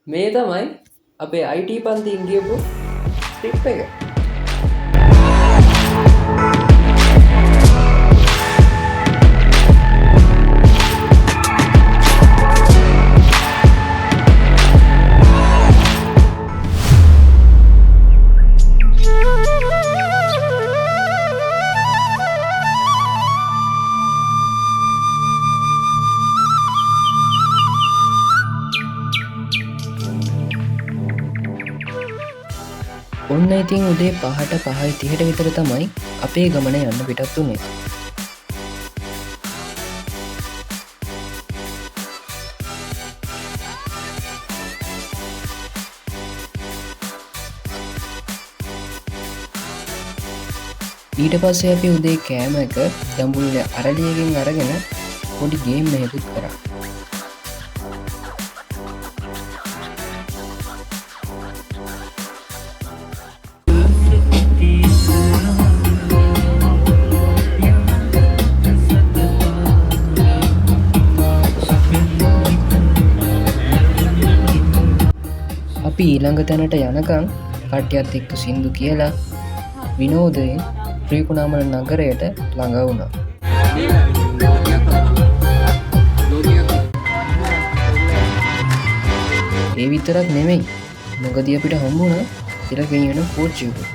මේ තමයි අපේ IT පන්තියෙන් ගියපු ට්‍රිප් එක. ඔන්න ඉතින් උදේ 5:30 විතර තමයි අපේ ගමන යන්න පිටත් වුණේ. ඊට පස්සේ අපි උදේ කෑම එක දඹුල්ල අරලියකින් අරගෙන පොඩි ගේම් එකකුත් කරා. අපි ඊළඟ තැනට යනකම් කට්ටියත් එක්ක සින්දු කියලා විනෝදයෙන් ශ්‍රීකුණාමල නගරයට ළඟ වුණා. ඒ විතරක් නෙමෙයි, මොකද අපිට හම්බුණා ඉලකෙන් වෙන කෝච්චියකුත්.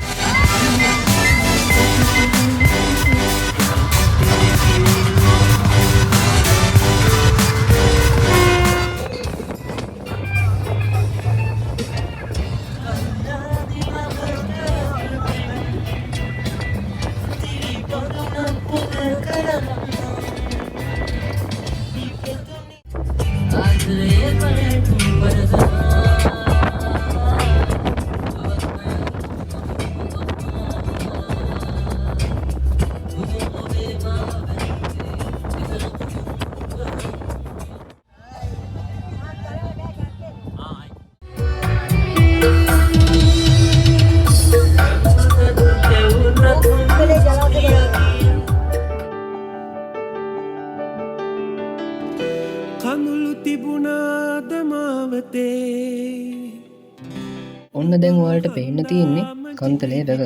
ඔන්න දැන් ඔයාලට පේන්න තියෙන්නේ කන්තලේ වැව.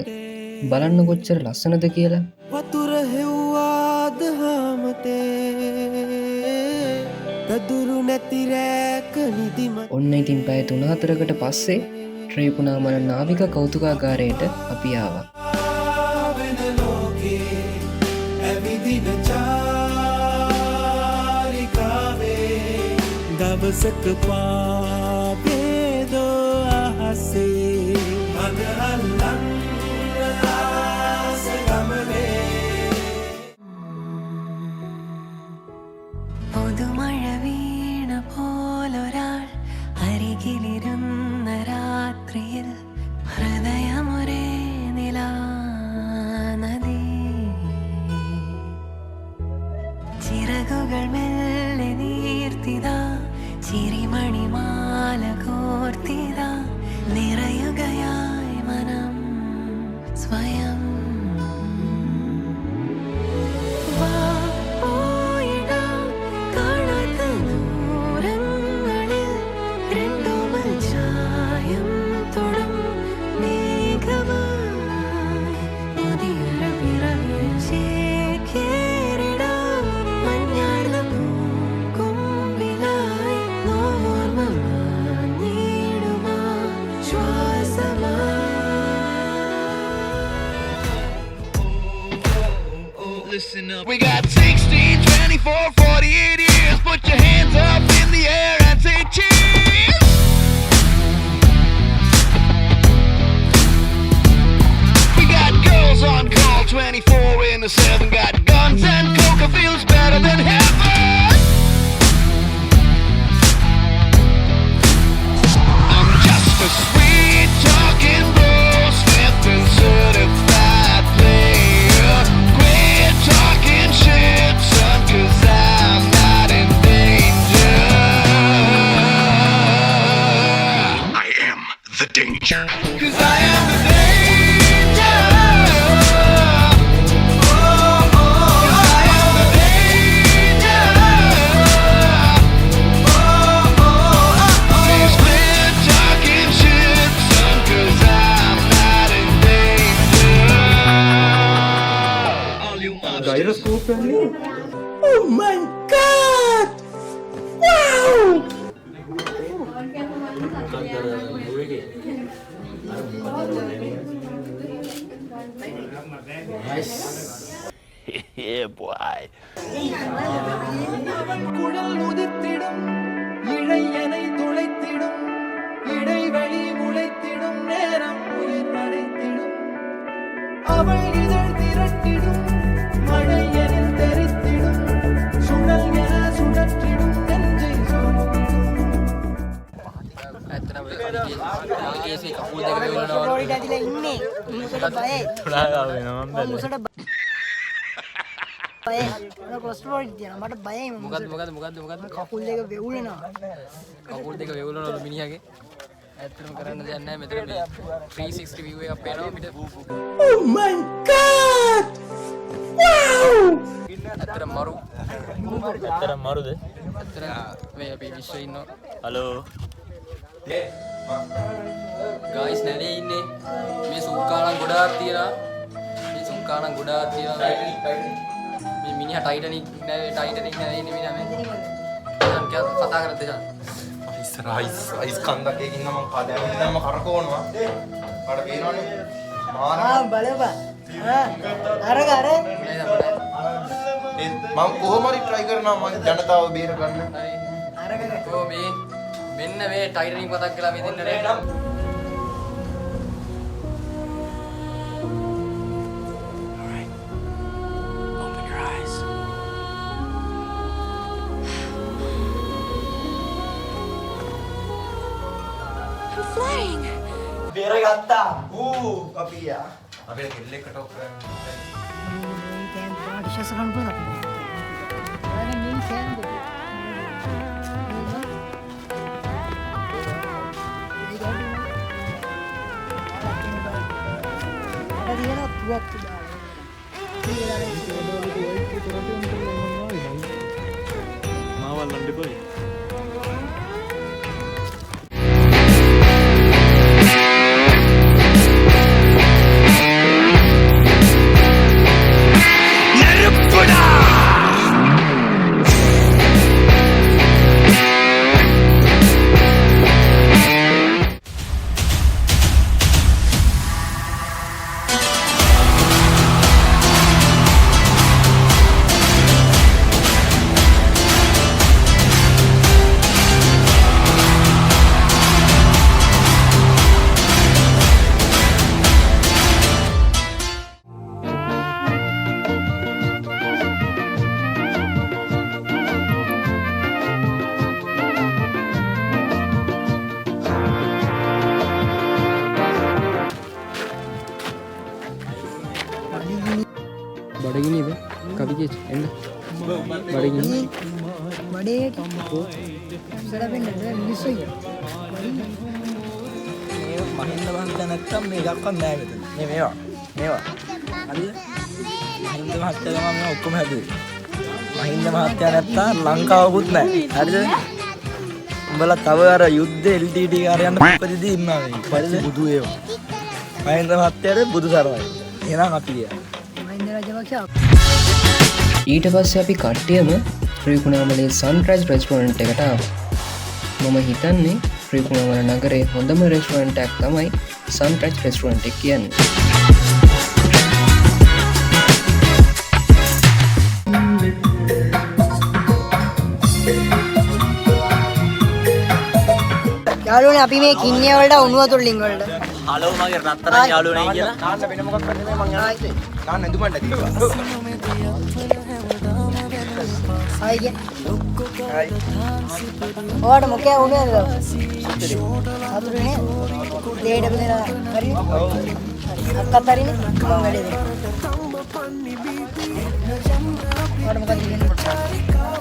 බලන්න කොච්චර ලස්සනද කියලා. වතුර හෙව්වාද හැමතේ දදුරු නැති රැක නිදිම. ඔන්න ඉතින් පැය 3-4කට පස්සේ ශ්‍රීකුණාමල නාවික කෞතුකාගාරයට අපි ආවා. දවසක පාබේදෝ අහසේ මගහල්ලන් ආස ගමනේ പുതുമഴ വീണ പോലൊരാൾ അരികിലിരുന്ന രാത്രിയിൽ ഹൃദയമൊരേ നിലാനദി ചിറകുകൾ മെല്ലെ നീർത്തിതാ ചിരിമണിമാല കോർത്തിതാ നിറയുകയായി മനം സ്വയം. Listen up. We got 16, 24, 48 years. Put your hands up in the air and say cheers. We got girls on call 24/7. Got guns and coca, feels better than heaven. I'm just a sweet talking bro, stepping certified player. Talking shit, son, 'cause I'm not in danger. I am the danger. 'Cause I am the danger. Oh, oh, 'cause I am the danger. Oh, oh, oh, oh. These split Oh my god! Wow! Yeah, boy. குழல் உதிர்த்திடும் இழையனை துளைத்திடும் இடைவெளி முளைத்திடும் நேரம் உயிர் அடைத்திடும் அவள் இதழ் திரட்டிடும் மழை என தெரித்திடும் சுழல் என சுழற்றிடும் நெஞ்சை කකුල් දෙක වෙවුලනවා කකුල් දෙක වෙවුලනවලු මිනිහාගේ ඇත්තටම කරන්න දෙයක් නැහැ මෙතන මේ 360 view එකක් පේනවා අපිට Oh my god! Wow! ඇත්තට මරු ඇත්තටම මරුද? ඇත්තට මේ අපි විශ්වයේ ඉන්නවා හලෝ. ගායිස් නැලේ ඉන්නේ මේ සුක්කානම් ගොඩාක් තියලා මේ සුක්කානම් ගොඩාක් තියලා මේ මිනිහා ටයිටනික් නැවේ ඉන්නේ මිනිහා මේ දැන් කතා කරද්දී දැන් අයිස් කන්දක් එකකින් නම් කඩේම ඉඳන්ම කරකවනවා. අර පේනවනේ. මාර නේද මම කොහොම හරි try කරනවා මගේ ජනතාව බේර ගන්න. හරි මේ මෙන්න මේ ටයිටනික් මතක් කළා මේ දෙන්න නේද Open your eyes. I'm flying. බේරගත්තා. කපියා. අපේ කෙල්ලෙක්ට ඔක් කරන්න. මාවල්ලන්න දෙපොයි. බඩගිනිද කවිගේ එන්න බඩගිනි බඩේට ඉස්සර වෙන්නද මිනිස්සු මහින්ද මහත්තයා නැත්තම් මේකක්වත් නෑ මෙතන. මේ මේවා. හරිද? මහින්ද මහත්තයා තමයි මේ ඔක්කොම හැදුවේ. මහින්ද මහත්තයා නැත්තම් ලංකාවකුත් නෑ. හරිද? උඹලා තව අර යුද්ධ LTT කාර්යයන් ප්‍රතිදී ඉන්නවා මේ. හරිද? බුදු ඒවා. මහින්ද මහත්තයාට බුදු සරණයි. එහෙනම් අපි ගියා. මහින්ද රජපක්ෂ ඊට පස්සේ අපි කට්ටියම ත්‍රිකුණාමලේ සන්රයිස් රෙස්ටෝරන්ට් එකට ආවා. මම හිතන්නේ ත්‍රිකුණාමල නගරේ හොඳම රෙස්ටෝරන්ට් එකක් තමයි සන්රයිස් රෙස්ටෝරන්ට් එක කියන්නේ. යාළුවනේ අපි මේ කින්නිය වලට උණු වතුර ලිංග වලට හලෝ මගේ රත්තරන් යාළුවනේ කියලා. නාන්න වෙන මොකක් කරන්නේ මං යන්නේ. නාන්න ඇඳුමක් නැතිව. ආයි ගියා. ඔයාට මොකෑ උණුද? සතුටුනේ. දෙයට බෙදලා හරි. අක්කත් හරිනේ. මම වැඩේ දෙන්න. ඔයාට මොකද කියන්නේ?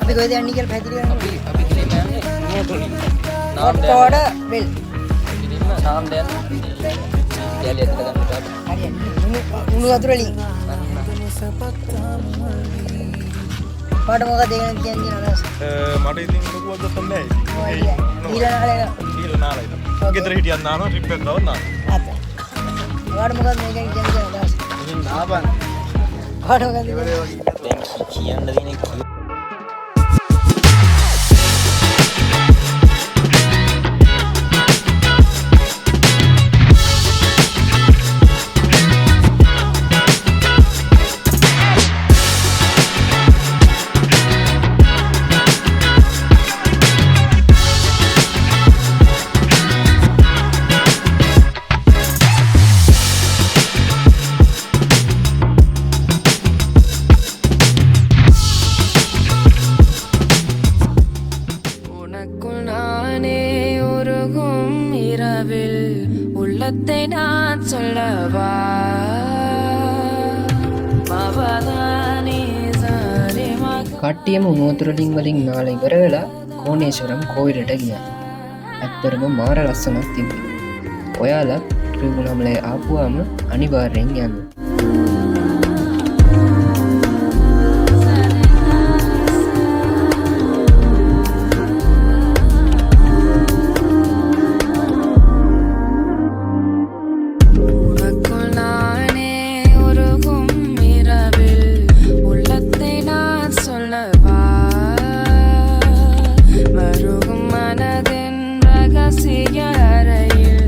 අපි කොහෙද යන්නේ කියලා පැහැදිලි කරන්න. අපි ගිහින් යන්නේ නෝතොලින් ඔක්කොඩ වෙල්. ගිහින් නාම් දෙන්න යාලි ඇතුළ ගන්න බෑ හරියන්නේ. උණු වතුර ලිංග. ඔයාට මොකද කියන්නේ අදහස? මට ඉතින් ලොකුවක් ගන්න නැහැ. ඊළඟ නාලා. ගෙදර හිටියන් නානවා ට්‍රිප් එකක් ගවන්න. අත. ඔයාට මොකද මේකෙන් කියන්නේ අදහස? ඉතින් ආපන්. ඔයාට මොකද? කියන්න දෙන කිව්ව உனக்குள் நானே உருகும் இரவில் உள்ளத்தை நான் சொல்லவா மவதானே சாரே மக කට්ටියම උණුවතුරලින් වලින් නාලා ඉවර වෙලා කෝණේශ්වරම් කෝවිලට ගියා. ඇත්තරම මාර ලස්සනක් තිබ්බේ. ඔයාලත් ත්‍රිකුණාමලය ආපුවාම අනිවාර්යෙන් යන්න. உனக்குள் நானே உருகும் இரவில் உள்ளத்தை நான் சொல்லவா மருகும் மனதின் ரகசிய அறையில்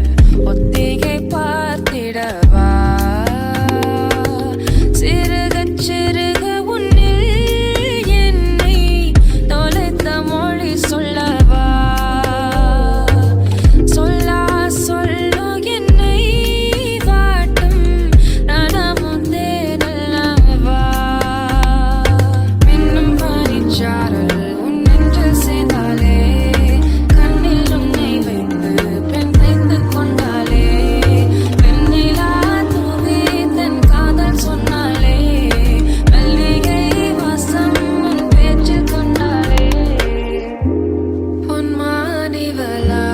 ஒத்திகை பார்த்திடவா சிறுகச் சிறுக உன்னில் என்னை தொலைத்த மொழி சொல்லவா சொல்லா சொல்லு என்னை வாட்டும் நனமுந்தே நல்லவா மின்னும் பனிச்சாரல் உன் நெஞ்சில் சேர்ந்தாலே கண்ணில் உன்னை வைத்து பெண் வைத்து கொண்டாலே வெண்ணிலா தூவி தன் காதல் சொன்னாலே மல்லிகை வாசம் உன் பேச்சில் கொண்டாலே பொன்மானிவளா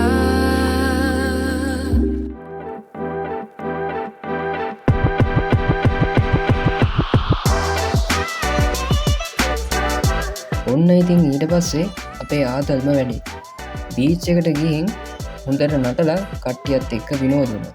ඔන්න ඉතින් ඊට පස්සේ අපේ ආතල්ම වැඩි. බීච් එකට ගිහින් හොඳට නටලා කට්ටියත් එක්ක විනෝද වුණා.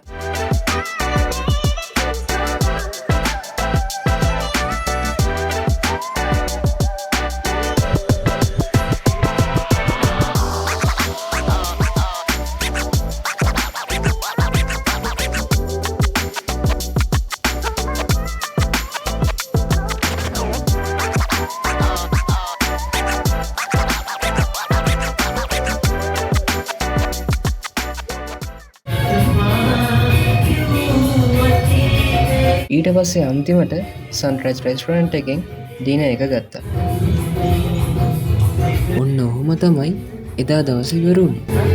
ඊට පස්සේ අන්තිමට සන්රයිස් රෙස්ටොරන්ට් එකෙන් දින එක ගත්තා. ඔන්න ඔහොම තමයි එදා දවස ඉවර වුණේ.